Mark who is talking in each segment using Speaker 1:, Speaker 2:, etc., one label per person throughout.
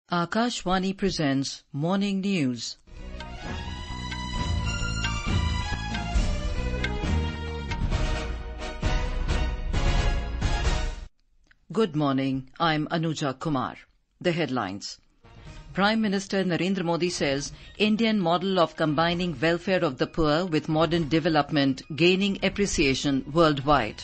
Speaker 1: Akashvani presents Morning News. Good morning. I'm Anuja Kumar. The headlines. Prime Minister Narendra Modi says Indian model of combining welfare of the poor with modern development gaining appreciation worldwide.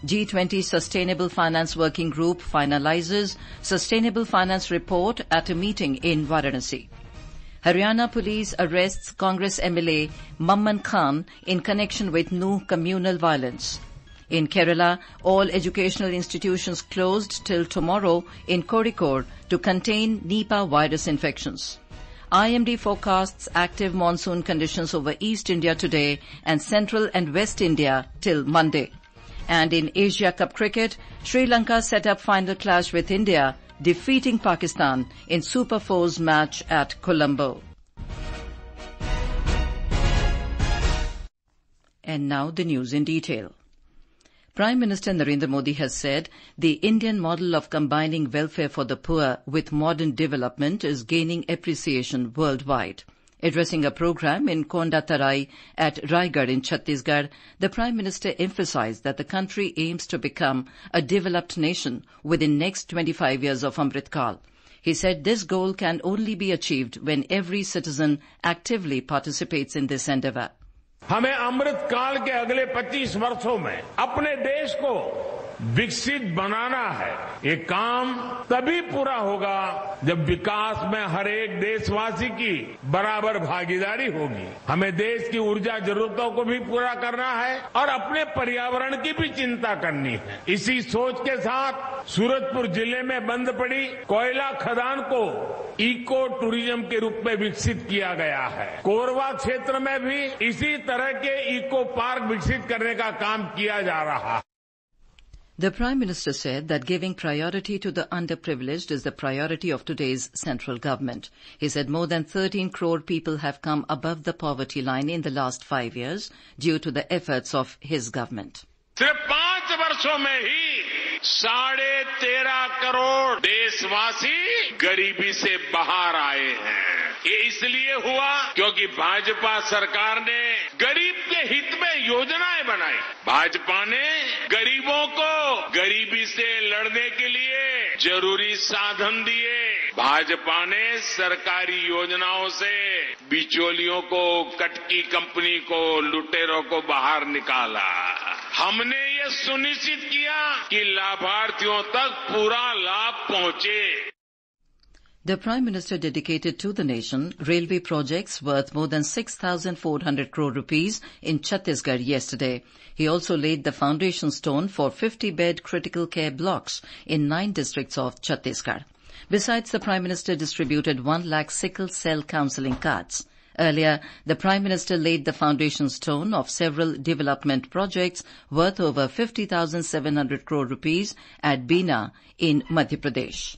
Speaker 1: G20 Sustainable Finance Working Group finalises Sustainable Finance Report at a meeting in Varanasi. Haryana Police arrests Congress MLA Mamman Khan in connection with new communal violence. In Kerala, all educational institutions closed till tomorrow in Kozhikode to contain Nipah virus infections. IMD forecasts active monsoon conditions over East India today and Central and West India till Monday. And in Asia Cup cricket, Sri Lanka set up final clash with India, defeating Pakistan in Super 4's match at Colombo. And now the news in detail. Prime Minister Narendra Modi has said the Indian model of combining welfare for the poor with modern development is gaining appreciation worldwide. Addressing a program in Kondatarai at Raigad in Chhattisgarh, the Prime Minister emphasized that the country aims to become a developed nation within next 25 years of Amrit Kal. He said this goal can only be achieved when every citizen actively participates in this endeavor.
Speaker 2: हमें अमृत काल के अगले 25 वर्षों में अपने देश को विकसित बनाना है। ये काम तभी पूरा होगा जब विकास में हर एक देशवासी की बराबर भागीदारी होगी। हमें देश की ऊर्जा जरूरतों को भी पूरा करना है और अपने पर्यावरण की भी चिंता करनी है। इसी सोच के साथ सूरजपुर जिले में बंद पड़ी कोयला खदान को इको टूरिज्म के रूप में विकसित किया गया है। कोरबा क्षेत्र में भी इसी तरह के इको पार्क विकसित करने का काम किया जा रहा है।
Speaker 1: The Prime Minister said that giving priority to the underprivileged is the priority of today's central government. He said more than 13 crore people have come above the poverty line in the last 5 years due to the efforts of his government.
Speaker 2: सिर्फ 5 वर्षों में ही 13.5 करोड़ देशवासी गरीबी से बाहर आए हैं। ये इसलिए हुआ क्योंकि भाजपा सरकार ने गरीब के हित में योजनाएं बनाई। भाजपा ने गरीबों को गरीबी से लड़ने के लिए जरूरी साधन दिए। भाजपा ने सरकारी योजनाओं से बिचौलियों को, कटकी कंपनी को, लुटेरों को बाहर निकाला। हमने ये सुनिश्चित किया कि लाभार्थियों तक पूरा लाभ पहुंचे।
Speaker 1: The Prime Minister dedicated to the nation railway projects worth more than 6,400 crore rupees in Chhattisgarh yesterday. He also laid the foundation stone for 50-bed critical care blocks in 9 districts of Chhattisgarh. Besides, the Prime Minister distributed 1 lakh sickle cell counselling cards. Earlier, the Prime Minister laid the foundation stone of several development projects worth over 50,700 crore rupees at Bina in Madhya Pradesh.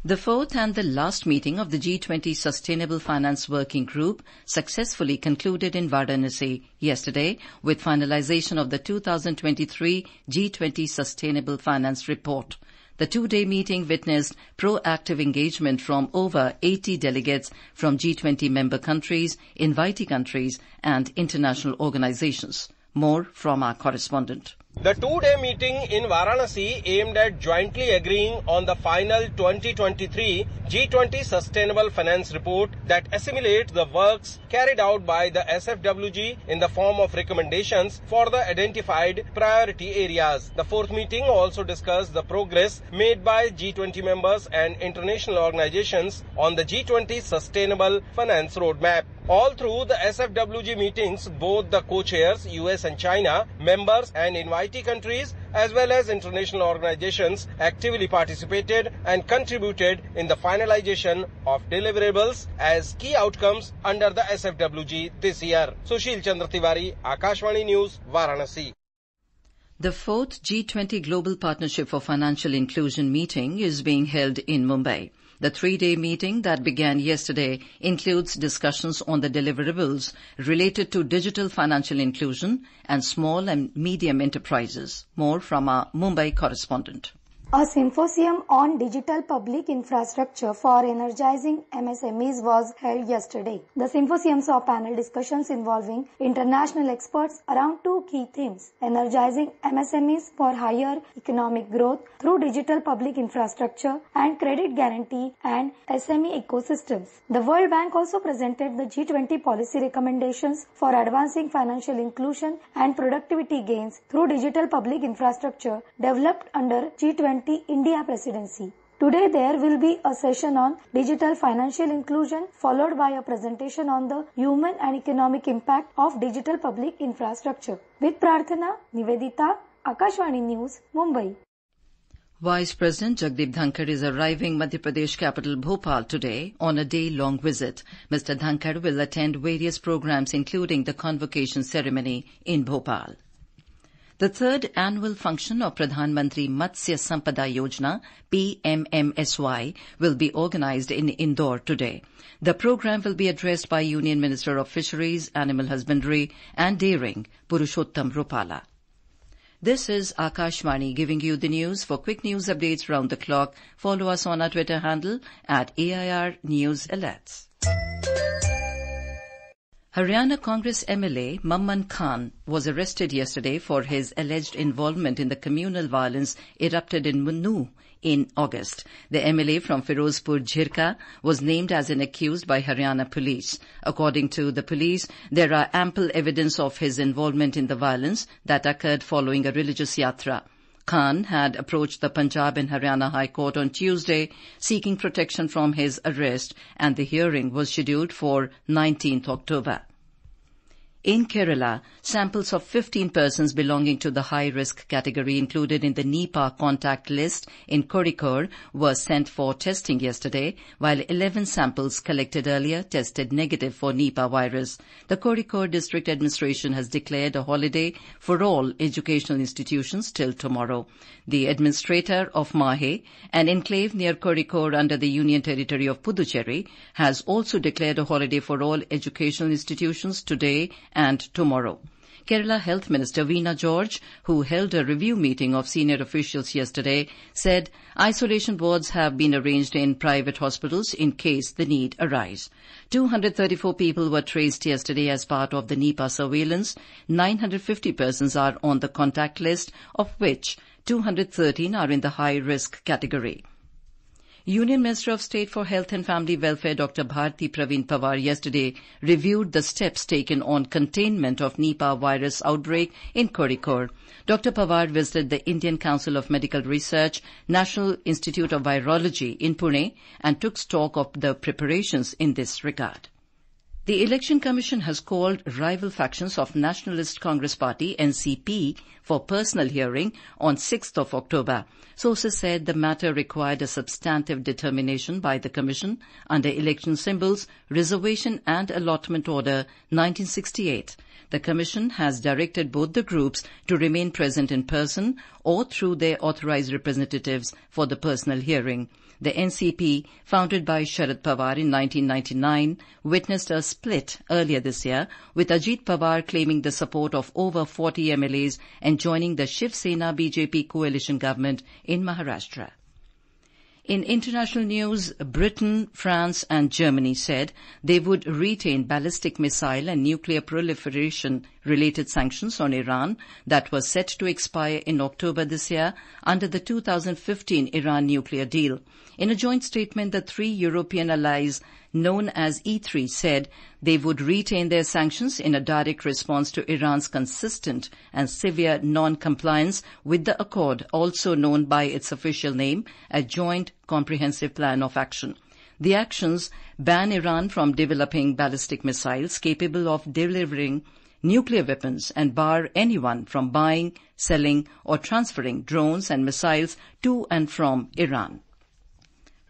Speaker 1: The fourth and the last meeting of the G20 Sustainable Finance Working Group successfully concluded in Varanasi yesterday with finalization of the 2023 G20 Sustainable Finance Report. The 2-day meeting witnessed proactive engagement from over 80 delegates from G20 member countries, invitee countries and international organizations. More from our correspondent.
Speaker 3: The 2-day meeting in Varanasi aimed at jointly agreeing on the final 2023 G20 Sustainable Finance Report that assimilates the works carried out by the SFWG in the form of recommendations for the identified priority areas. The 4th meeting also discussed the progress made by G20 members and international organizations on the G20 Sustainable Finance Roadmap. All through the SFWG meetings, both the co-chairs, US and China, members and invitee countries, as well as international organizations actively participated and contributed in the finalization of deliverables as key outcomes under the SFWG this year. Sushil Chandra Tiwari, Akashvani News, Varanasi.
Speaker 1: The 4th G20 Global Partnership for Financial Inclusion meeting is being held in Mumbai. The 3-day meeting that began yesterday includes discussions on the deliverables related to digital financial inclusion and small and medium enterprises. More from our Mumbai correspondent.
Speaker 4: A symposium on digital public infrastructure for energizing MSMEs was held yesterday. The symposium saw panel discussions involving international experts around two key themes: energizing MSMEs for higher economic growth through digital public infrastructure and credit guarantee and SME ecosystems. The World Bank also presented the G20 policy recommendations for advancing financial inclusion and productivity gains through digital public infrastructure developed under G20 India presidency. Today there will be a session on digital financial inclusion followed by a presentation on the human and economic impact of digital public infrastructure. With Prarthana, Nivedita, Akashvani News, Mumbai.
Speaker 1: Vice President Jagdeep Dhankar is arriving Madhya Pradesh capital Bhopal today on a day-long visit. Mr. Dhankar will attend various programs including the convocation ceremony in Bhopal. The third annual function of Pradhan Mantri Matsya Sampada Yojana, PMMSY, will be organized in Indore today. The program will be addressed by Union Minister of Fisheries, Animal Husbandry and Dairying, Purushottam Rupala. This is Akashvani giving you the news. For quick news updates round the clock, follow us on our Twitter handle @AIR News Alerts. Haryana Congress MLA Mamman Khan was arrested yesterday for his alleged involvement in the communal violence erupted in Munnu in August. The MLA from Firozpur Jhirka was named as an accused by Haryana Police. According to the police, there are ample evidence of his involvement in the violence that occurred following a religious yatra. Khan had approached the Punjab and Haryana High Court on Tuesday seeking protection from his arrest, and the hearing was scheduled for 19th October. In Kerala, samples of 15 persons belonging to the high-risk category included in the Nipah contact list in Kozhikode were sent for testing yesterday, while 11 samples collected earlier tested negative for Nipah virus. The Kozhikode District Administration has declared a holiday for all educational institutions till tomorrow. The administrator of Mahe, an enclave near Kozhikode under the Union Territory of Puducherry, has also declared a holiday for all educational institutions today and tomorrow. Kerala Health Minister Veena George, who held a review meeting of senior officials yesterday, said isolation wards have been arranged in private hospitals in case the need arise. 234 people were traced yesterday as part of the Nipah surveillance. 950 persons are on the contact list, of which 213 are in the high-risk category. Union Minister of State for Health and Family Welfare Dr. Bharti Praveen Pawar yesterday reviewed the steps taken on containment of Nipah virus outbreak in Kozhikode. Dr. Pawar visited the Indian Council of Medical Research, National Institute of Virology in Pune and took stock of the preparations in this regard. The Election Commission has called rival factions of Nationalist Congress Party, NCP, for personal hearing on 6th of October. Sources said the matter required a substantive determination by the Commission under Election Symbols, Reservation and Allotment Order 1968. The Commission has directed both the groups to remain present in person or through their authorized representatives for the personal hearing. The NCP, founded by Sharad Pawar in 1999, witnessed a split earlier this year, with Ajit Pawar claiming the support of over 40 MLAs and joining the Shiv Sena BJP coalition government in Maharashtra. In international news, Britain, France and Germany said they would retain ballistic missile and nuclear proliferation-related sanctions on Iran that were set to expire in October this year under the 2015 Iran nuclear deal. In a joint statement, the three European allies, known as E3, said they would retain their sanctions in a direct response to Iran's consistent and severe non-compliance with the accord, also known by its official name, a Joint Comprehensive Plan of Action. The actions ban Iran from developing ballistic missiles capable of delivering nuclear weapons and bar anyone from buying, selling or transferring drones and missiles to and from Iran.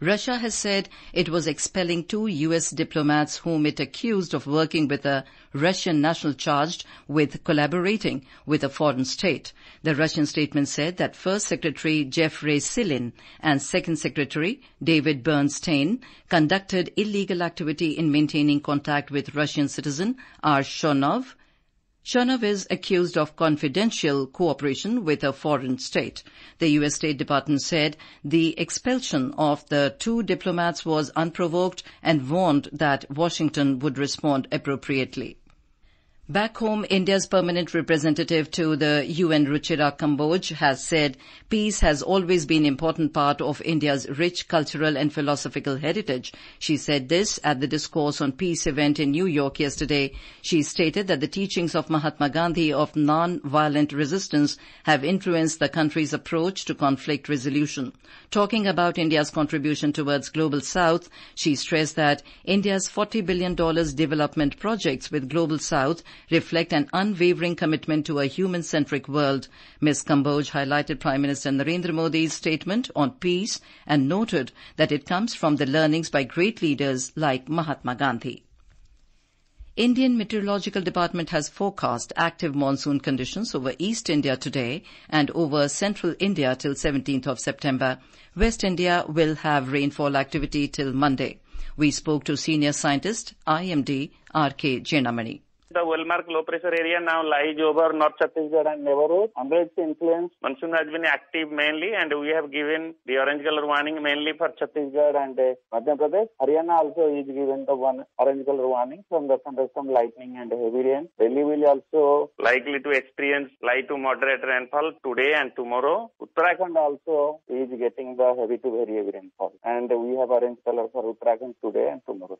Speaker 1: Russia has said it was expelling 2 U.S. diplomats whom it accused of working with a Russian national charged with collaborating with a foreign state. The Russian statement said that First Secretary Jeffrey Silin and Second Secretary David Bernstein conducted illegal activity in maintaining contact with Russian citizen Arshonov Chernow is accused of confidential cooperation with a foreign state. The U.S. State Department said the expulsion of the 2 diplomats was unprovoked and warned that Washington would respond appropriately. Back home, India's permanent representative to the UN, Ruchira Kamboj, has said peace has always been an important part of India's rich cultural and philosophical heritage. She said this at the Discourse on Peace event in New York yesterday. She stated that the teachings of Mahatma Gandhi of non-violent resistance have influenced the country's approach to conflict resolution. Talking about India's contribution towards Global South, she stressed that India's $40 billion development projects with Global South reflect an unwavering commitment to a human-centric world. Ms. Kamboj highlighted Prime Minister Narendra Modi's statement on peace and noted that it comes from the learnings by great leaders like Mahatma Gandhi. Indian Meteorological Department has forecast active monsoon conditions over East India today and over Central India till 17th of September. West India will have rainfall activity till Monday. We spoke to senior scientist IMD R.K. Jenamani.
Speaker 5: The well-marked low-pressure area now lies over North Chhattisgarh and neighborhood. Under its influence, monsoon has been active mainly, and we have given the orange color warning mainly for Chhattisgarh and Madhya Pradesh. Haryana also is given the one orange color warning from the thunderstorm, lightning and heavy rain. Delhi will also likely to experience light to moderate rainfall today and tomorrow. Uttarakhand also is getting the heavy to very heavy rainfall, and we have orange color for Uttarakhand today and tomorrow.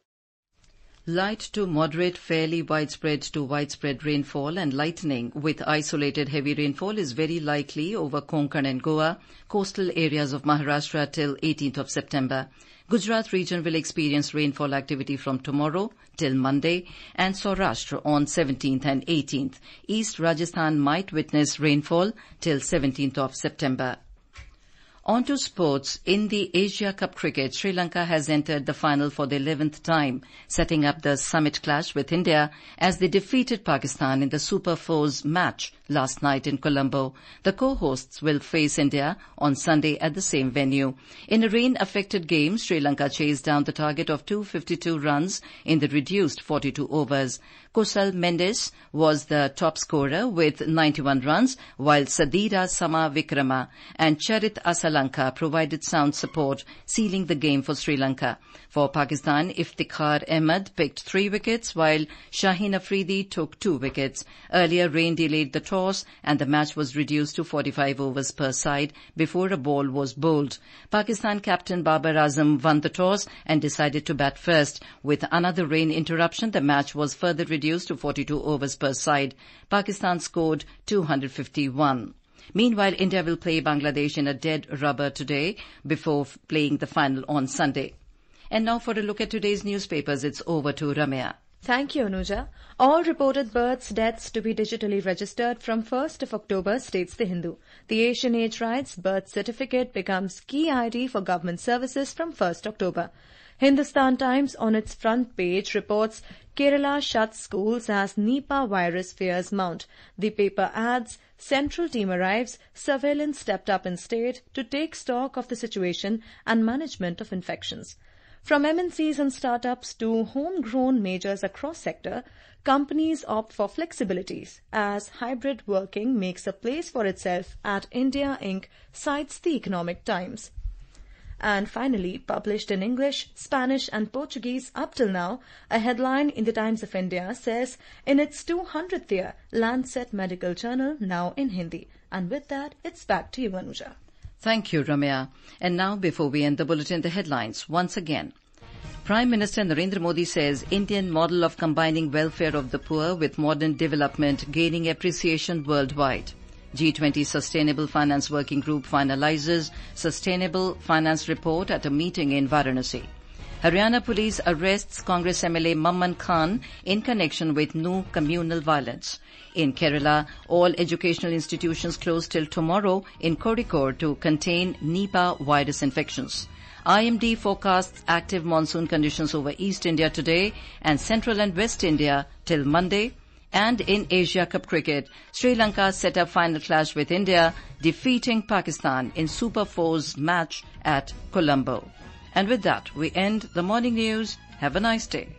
Speaker 1: Light to moderate, fairly widespread to widespread rainfall and lightning with isolated heavy rainfall is very likely over Konkan and Goa, coastal areas of Maharashtra till 18th of September. Gujarat region will experience rainfall activity from tomorrow till Monday and Saurashtra on 17th and 18th. East Rajasthan might witness rainfall till 17th of September. On to sports. In the Asia Cup cricket, Sri Lanka has entered the final for the 11th time, setting up the summit clash with India as they defeated Pakistan in the Super Fours match last night in Colombo. The co-hosts will face India on Sunday at the same venue. In a rain-affected game, Sri Lanka chased down the target of 252 runs in the reduced 42 overs. Kusal Mendes was the top scorer with 91 runs, while Sadira Sama Vikrama and Charit Asalanka provided sound support, sealing the game for Sri Lanka. For Pakistan, Iftikhar Ahmed picked 3 wickets, while Shaheen Afridi took 2 wickets. Earlier, rain delayed the toss, and the match was reduced to 45 overs per side before a ball was bowled. Pakistan captain Babar Azam won the toss and decided to bat first. With another rain interruption, the match was further reduced to 42 overs per side. Pakistan scored 251. Meanwhile, India will play Bangladesh in a dead rubber today before playing the final on Sunday. And now for a look at today's newspapers, it's over to Ramya.
Speaker 6: Thank you, Anuja. All reported births, deaths to be digitally registered from 1st of October, states The Hindu. The Asian Age writes, birth certificate becomes key ID for government services from 1st October. Hindustan Times on its front page reports Kerala shuts schools as Nipah virus fears mount. The paper adds, Central team arrives, surveillance stepped up in state to take stock of the situation and management of infections. From MNCs and startups to homegrown majors across sector, companies opt for flexibilities as hybrid working makes a place for itself at India Inc., cites the Economic Times. And finally, published in English, Spanish and Portuguese up till now, a headline in the Times of India says, in its 200th year, Lancet Medical Journal now in Hindi. And with that, it's back to you, Anuja.
Speaker 1: Thank you, Ramya. And now, before we end the bulletin, the headlines once again. Prime Minister Narendra Modi says Indian model of combining welfare of the poor with modern development gaining appreciation worldwide. G20 Sustainable Finance Working Group finalises Sustainable Finance Report at a meeting in Varanasi. Haryana Police arrests Congress MLA Mamman Khan in connection with new communal violence. In Kerala, all educational institutions closed till tomorrow in Kozhikode to contain Nipah virus infections. IMD forecasts active monsoon conditions over East India today and Central and West India till Monday. And in Asia Cup cricket, Sri Lanka set up final clash with India, defeating Pakistan in Super Fours match at Colombo. And with that, we end the morning news. Have a nice day.